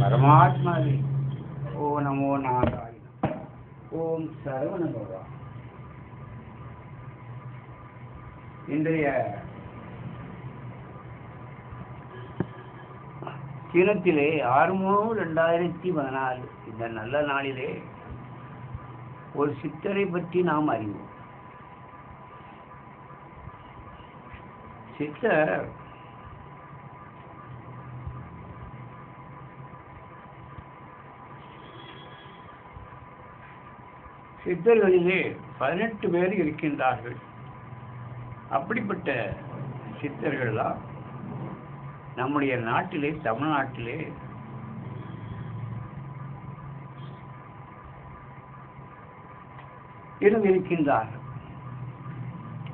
பரமாத்மாவே. ஓ நமோ நாராயண. ஓம் சரவணபவா. இன்றைய தினத்திலே 6/3/2014 இந்த நல்ல நாளிலே ஒரு சித்தரை பற்றி நாம் அறிவோம். சித்தர் சித்தர்களிலே 18 பேர் இருக்கின்றார்கள். அப்படிப்பட்ட சித்தர்கள்லாம் நம்முடைய நாட்டிலே, தமிழ்நாட்டிலே இருந்திருக்கின்றார்கள்.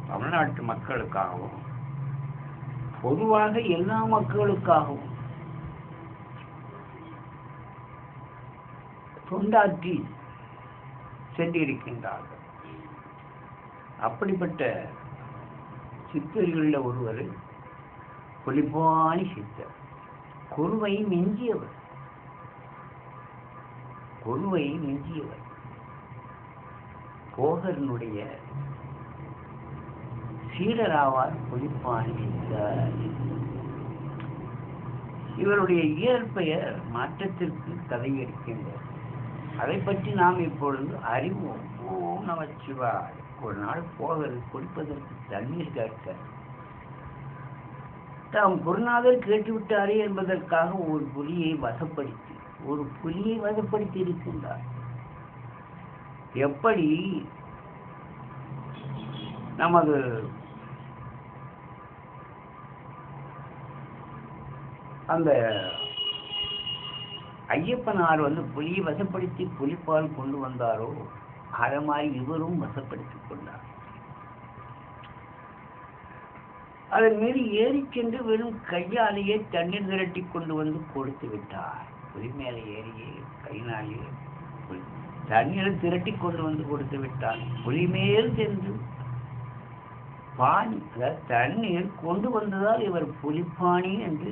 தமிழ்நாட்டு மக்களுக்காகவும் பொதுவாக எல்லா மக்களுக்காகவும் தொண்டாற்றி சென்றிருக்கின்றார்கள். அப்படிப்பட்ட சித்தர்களில் ஒருவர் புலிப்பாணி சித்தர். குருவை மிஞ்சியவர். போகரனுடைய சீடராவார் புலிப்பாணி சித்தர். இவருடைய இயற்பெயர் மாற்றத்திற்கு கதை இருக்கின்றது. அதை பற்றி நாம் இப்பொழுது அறிவோம். ஓம் நமச்சிவாய். ஒரு நாள் போகர் குடிப்பதற்கு தண்ணீர் கேட்க தாம் குருநாதர் கேட்டுவிட்டாரே என்பதற்காக ஒரு புலியை வசப்படுத்தி இருக்கின்றார். எப்படி நமது அந்த ஐயப்பனார் புலியை வசப்படுத்தி புலிப்பால் கொண்டு வந்தாரோ அதை மாதிரி இவரும் வசப்படுத்திக் கொண்டார். அதன் மீது ஏறி சென்று வெறும் கையாலேயே தண்ணீர் திரட்டி கொண்டு வந்து கொடுத்து விட்டார். புலி மேலே ஏறியே கையினாலேயே தண்ணீரை திரட்டி கொண்டு வந்து கொடுத்து விட்டார். புலி மேல் சென்று பாணி, அதாவது தண்ணீர் கொண்டு வந்ததால் இவர் புலிப்பாணி என்று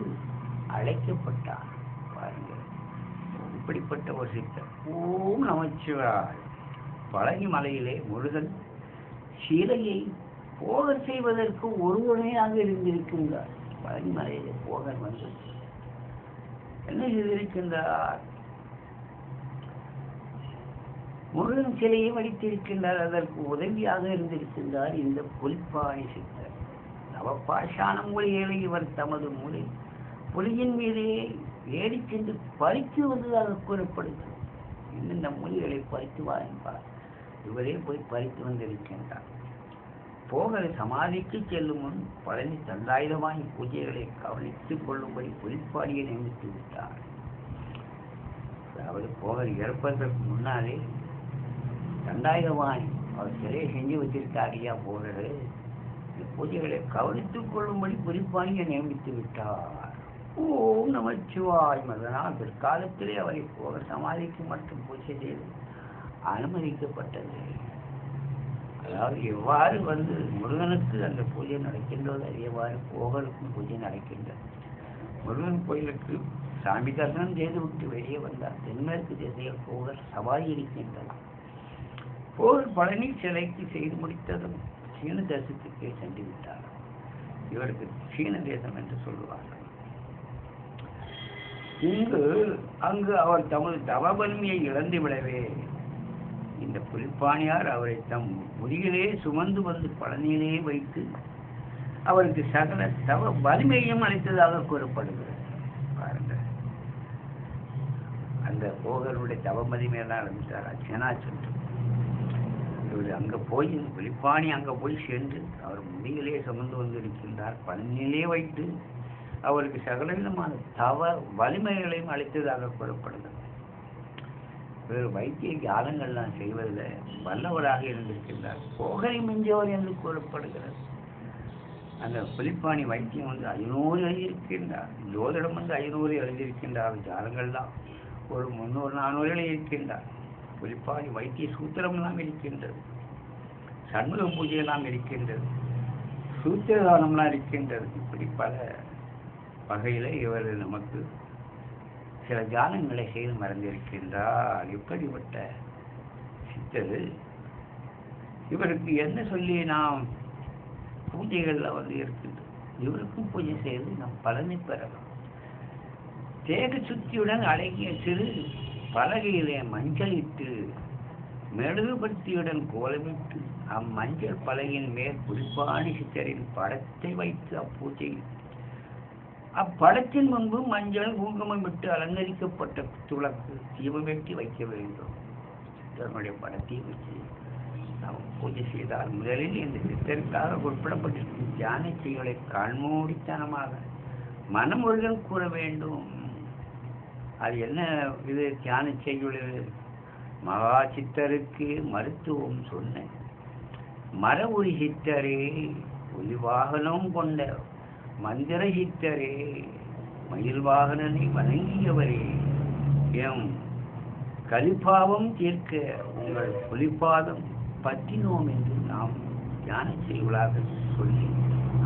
அழைக்கப்பட்டார். பாருங்கள், இப்படிப்பட்ட ஒரு சித்தர். ஓம் நமச்சிவாய். பழனி மலையிலே முருகன் சீலையை போகர் செய்வதற்கு ஒருவனையாக இருந்திருக்கின்றார். பழனி மலையிலே போகர் என்ன செய்திருக்கின்றார்? முருகன் சிலையை வடித்திருக்கின்றார். அதற்கு உதவியாக இருந்திருக்கின்றார் இந்த புலிப்பாணி சித்தர். நவபாஷாண மூலிகளை இவர் தமது மூலை புலியின் மீதே ஏறி சென்று பறித்து வந்ததாக கூறப்படுகிறது. இன்னும் இந்த மூலிகளை பறித்து வாங்கிப்பார். இவரே போய் பறித்து வந்திருக்கின்றார். போகர் சமாதிக்கு செல்லும் முன் பழனி தண்டாயுதமாய் பூஜைகளை கவனித்துக் கொள்ளும்படி புலிப்பாடியை நியமித்து விட்டார். அதாவது போகர் இறப்பதற்கு முன்னாலே தண்டாயுதமாய் அவர் சிலையை செஞ்சு வச்சிருக்கார். ஐயா போகர் இந்த பூஜைகளை கவனித்துக் கொள்ளும்படி புலிப்பாடியை நியமித்து விட்டார். ஓம் நமச்சிவாய். அதனால் பிற்காலத்திலே அவரை போகர் சமாதிக்கு மட்டும் பூஜை செய்து அனுமதிக்கப்பட்டது. அதாவது எவ்வாறு முருகனுக்கு அந்த பூஜை நடக்கின்றதோ அதேவாறு போகருக்கும் பூஜை நடக்கின்றது. முருகன் கோயிலுக்கு சாமி தரிசனம் செய்துவிட்டு வெளியே வந்தார். தென்மேற்கு திசையில் போகர் சவாரி இருக்கின்றது. போகர் பழனி சிலைக்கு செய்து முடித்ததும் சீன தேசத்துக்கே சென்று விட்டார். இவருக்கு சீன தேசம் என்று சொல்லுவார்கள். அங்கு அவர் தமது தவபன்மையை இழந்து விடவே இந்த புலிப்பாணியார் அவரை தம் முதுகிலே சுமந்து பழனியிலே வைத்து அவருக்கு சகல தவ வலிமையும் அளித்ததாக கூறப்படுகிறது. பாருங்கள், அந்த போகருடைய தவ வலிமையெல்லாம் அளித்தார். அச்சனா சென்று இவர் அங்கே போய் புலிப்பாணி அங்கே போய் சென்று அவர் முதுகிலே சுமந்து இருக்கின்றார். பழனியிலே வைத்து அவருக்கு சகல விதமான தவ வலிமைகளையும் அளித்ததாக கூறப்படுகிறது. வேறு வைத்திய ஜாலங்கள்லாம் செய்வதில் வல்லவராக இருந்திருக்கின்றார். போகரை மிஞ்சவர் என்று கூறப்படுகிறது. அந்த புலிப்பாணி வைத்தியம் 500 எழுதியிருக்கின்றார். ஜோதிடம் 500 எழுதியிருக்கின்றார். ஜாலங்கள்லாம் ஒரு 300-400 எழுதியிருக்கின்றார். புலிப்பாணி வைத்திய சூத்திரம்லாம் இருக்கின்றது. சண்முக பூஜையெல்லாம் இருக்கின்றது. சூத்திரதானம்லாம் இருக்கின்றது. இப்படி பல வகையில் இவர் நமக்கு சில தியானங்களை செய்து மறந்திருக்கின்றார். இப்படிப்பட்ட சித்தர் இவருக்கு என்ன சொல்லி நாம் பூஜைகளில் இருக்கின்றது, இவருக்கும் பூஜை செய்து நம் பலனை பெறலாம். தேக சுத்தியுடன் அழகிய சிறு பலகையிலே மஞ்சளிட்டு மெழுகுபத்தியுடன் கோலமிட்டு அம்மஞ்சள் பலகையின் மேல் குறிப்பாணி சித்தரின் படத்தை வைத்து அப்பூஜையில் அப்படத்தின் முன்பு மஞ்சள் குங்குமம் விட்டு அலங்கரிக்கப்பட்ட துளக்கு தீபமேற்றி வைக்க வேண்டும். சித்தருடைய படத்தை வச்சு நாம் பூஜை செய்தால் முதலில் இந்த சித்தருக்காக குறிப்பிடப்பட்டிருக்கும் தியான செய்களை கண்மூடித்தனமாக மனமுருகன் கூற வேண்டும். அது என்ன இது தியான செய்யுள்ளது? மகா சித்தருக்கு மருத்துவம் சொன்ன மர உரி சித்தரே, ஒலி வாகனம் கொண்ட மந்திர சித்தரே, மயில் வாகனனை வணங்கியவரே, எம் கலிபாவம் தீர்க்க உங்கள் புலிபாதம் பற்றினோம் என்று நாம் தியான செய்யுளாக சொல்லி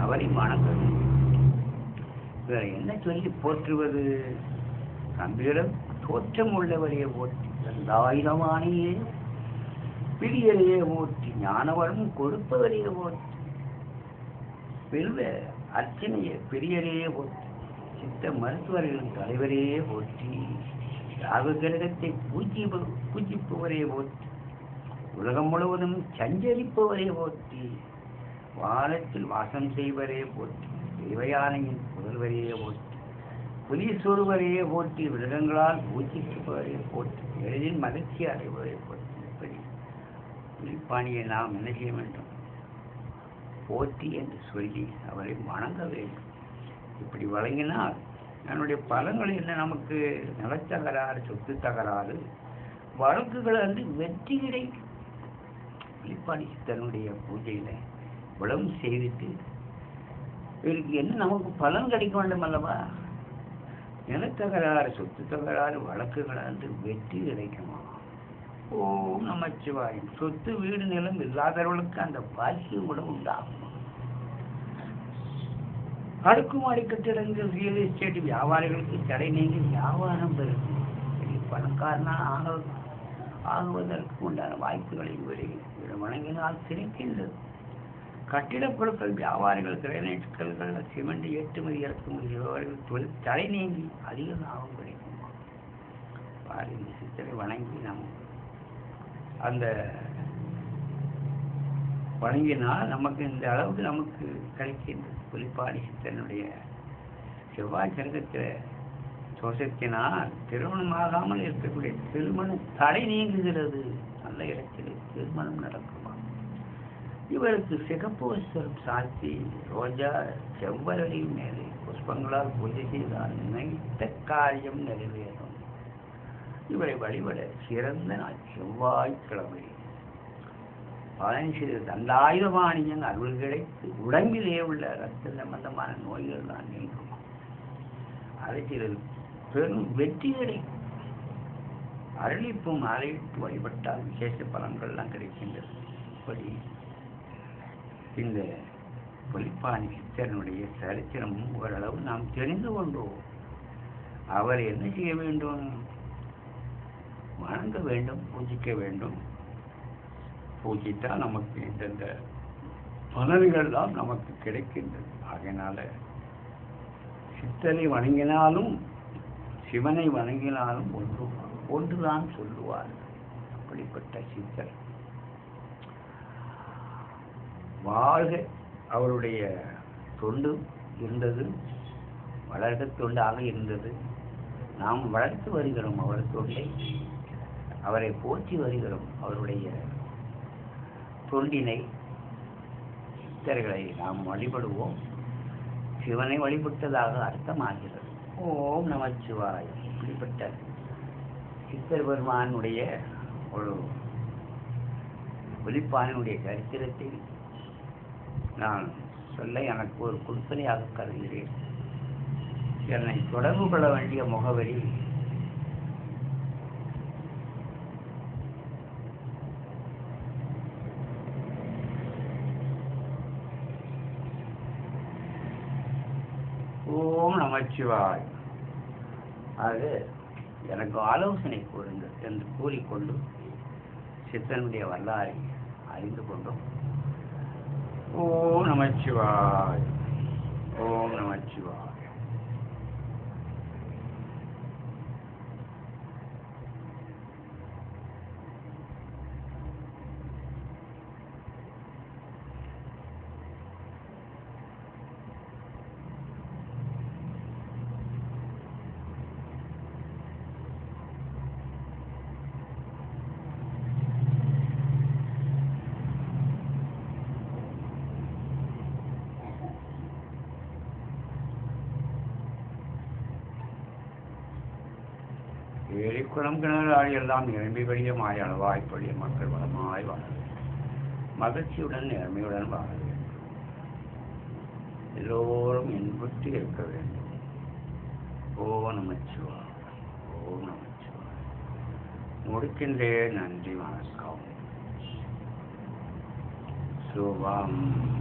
அவரை வணங்க வேண்டும். இவரை என்ன சொல்லி போற்றுவது? கம்பீரம் தோற்றம் உள்ளவரையே போற்றி, தந்தாயுதமானியே பிரியரையே போற்றி, ஞானவரம் கொடுப்பவரையே போற்றி, பெருவ அர்ச்சனைய பெரியரையே போற்றி, சித்த மருத்துவர்களின் தலைவரையே போற்றி, ராகு கிரகத்தை பூஜிப்பவரையே போற்றி, உலகம் முழுவதும் சஞ்சரிப்பவரையே போற்றி, வானத்தில் வாசம் செய்வரே போற்றி, தேவயானையின் புதல்வரையே போற்றி, புலீஸ்வருவரையே போற்றி, விலகங்களால் பூஜிப்பவரையே போற்றி, எளிதில் மகிழ்ச்சி அடைவதை போற்றி. இப்படி புலிப்பாணியை நாம் என்ன செய்ய வேண்டும்? போற்றி என்று சொல்லி அவரை வணங்க வேண்டும். இப்படி வழங்கினால் என்னுடைய பலன்கள் என்ன? நமக்கு நிலத்தகராறு, சொத்து தகராறு, வழக்குகள் வெற்றி கிடைக்கும். புலிப்பாணி சித்தனுடைய பூஜையில விளம் செய்துட்டு இவருக்கு என்ன நமக்கு பலன் கிடைக்க வேண்டும் அல்லவா? நிலத்தகராறு, சொத்து தகராறு, வழக்குகள் வெற்றி கிடைக்குமா? ஓம் நமச்சிவாயம். சொத்து, வீடு, நிலம் இல்லாதவர்களுக்கு அந்த பாக்கியம் கூட உண்டாகும். அடுக்குமாடி கட்டிடங்கள், ரியல் எஸ்டேட் வியாபாரிகளுக்கு தடை நீங்கி வியாபாரம் பெறும். பணக்காரனாக ஆகுவதற்கு உண்டான வாய்ப்புகளை வழங்கினால் கிடைக்கின்றது. கட்டிடப் பொருட்கள் வியாபாரிகள், கிரைனைட் கல்கள், சிமெண்ட் ஏற்றுமதி இறக்குமதி செய்பவர்கள் தொழில் தடை நீங்கி அதிக லாபம் கிடைக்கும். பாருங்க, சித்தரை வணங்கி நாம் அந்த வணங்கினால் நமக்கு இந்த அளவுக்கு நமக்கு கிடைக்கின்றது. புலிப்பாணி சித்தனுடைய செவ்வாய் சங்கத்தில் தோஷத்தினால் திருமணமாகாமல் இருக்கக்கூடிய திருமணம் தடை நீங்குகிறது. நல்ல இடத்தில் திருமணம் நடக்குமா? இவருக்கு சிகப்பு வஸ்திரம் சாத்தி ரோஜா செவ்வரளி மேலே புஷ்பங்களால் பூஜை செய்தால் நினைத்த காரியம் நிறைவேறும். இவரை வழிபட சிறந்த நாள் செவ்வாய்க்கிழமை. பதினஞ்சு தண்டாயுதமானியன் அருள் கிடைத்து உடம்பிலே உள்ள ரத்த சம்பந்தமான நோய்கள் தான் நீங்கும். அரசியல் பெரும் வெற்றி கிடைக்கும். அருளிப்பும் அறையிட்டு வழிபட்டால் விசேஷ பலன்கள்லாம் கிடைக்கின்றது. இப்படி இந்த புலிப்பாணி சித்தனுடைய சரித்திரமும் ஓரளவு நாம் தெரிந்து கொண்டோம். அவர் என்ன செய்ய வேண்டும்? வணங்க வேண்டும், பூஜிக்க வேண்டும். பூஜித்தால் நமக்கு இந்தந்த பலன்கள்லாம் நமக்கு கிடைக்கின்றது. ஆகையினால சித்தனை வணங்கினாலும் சிவனை வணங்கினாலும் ஒன்றுதான் சொல்லுவார். அப்படிப்பட்ட சித்தர் வாழ்க. அவருடைய தொண்டு இருந்தது, வளர்க தொண்டாக இருந்தது. நாம் வளர்த்து வருகிறோம் அவர் தொண்டை, அவரை போற்றி வருகிறோம். அவருடைய தொண்டினை, சித்தர்களை நாம் வழிபடுவோம். சிவனை வழிபட்டதாக அர்த்தமாகிறது. ஓம் நமச்சிவாய். இப்படிப்பட்ட சித்தர் பெருமானுடைய ஒரு புலிப்பாணியுடைய சரித்திரத்தை நான் சொல்ல எனக்கு ஒரு கொடுப்பனையாக கருதுகிறேன். என்னை தொடர்பு கொள்ள வேண்டிய முகவரி ஓம் நமச்சிவாய். அது எனக்கு ஆலோசனை கூறுங்கள் என்று கூறிக்கொண்டு சித்தனுடைய வரலாறை அறிந்து கொண்டோம். ஓம் நமச்சிவாய். ஓம் நமச்சிவாய். ஏரிக்குளம் கிணறு எல்லாம் நிரம்பி வழிய மாய அளவாய்ப்பொழிய மக்கள் வளமாய் வாழ வேண்டும். மகிழ்ச்சியுடன் நேர்மையுடன் வாழ வேண்டும். எல்லோரும் இன்புற்று இருக்க வேண்டும். ஓம் நமச்சிவாய். ஓம் நமச்சிவாய். முடிக்கின்றேன். நன்றி, வணக்கம். சுபம்.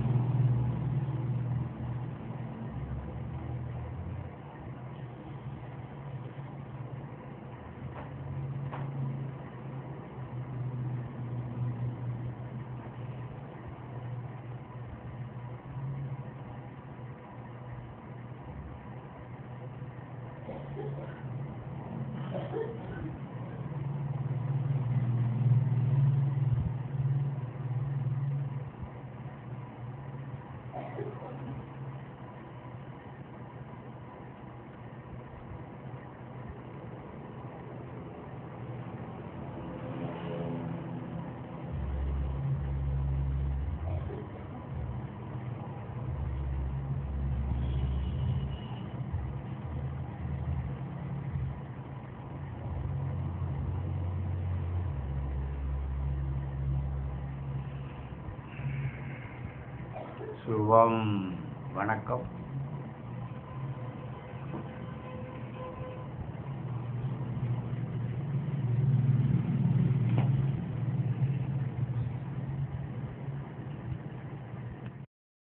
சுபம். வணக்கம்.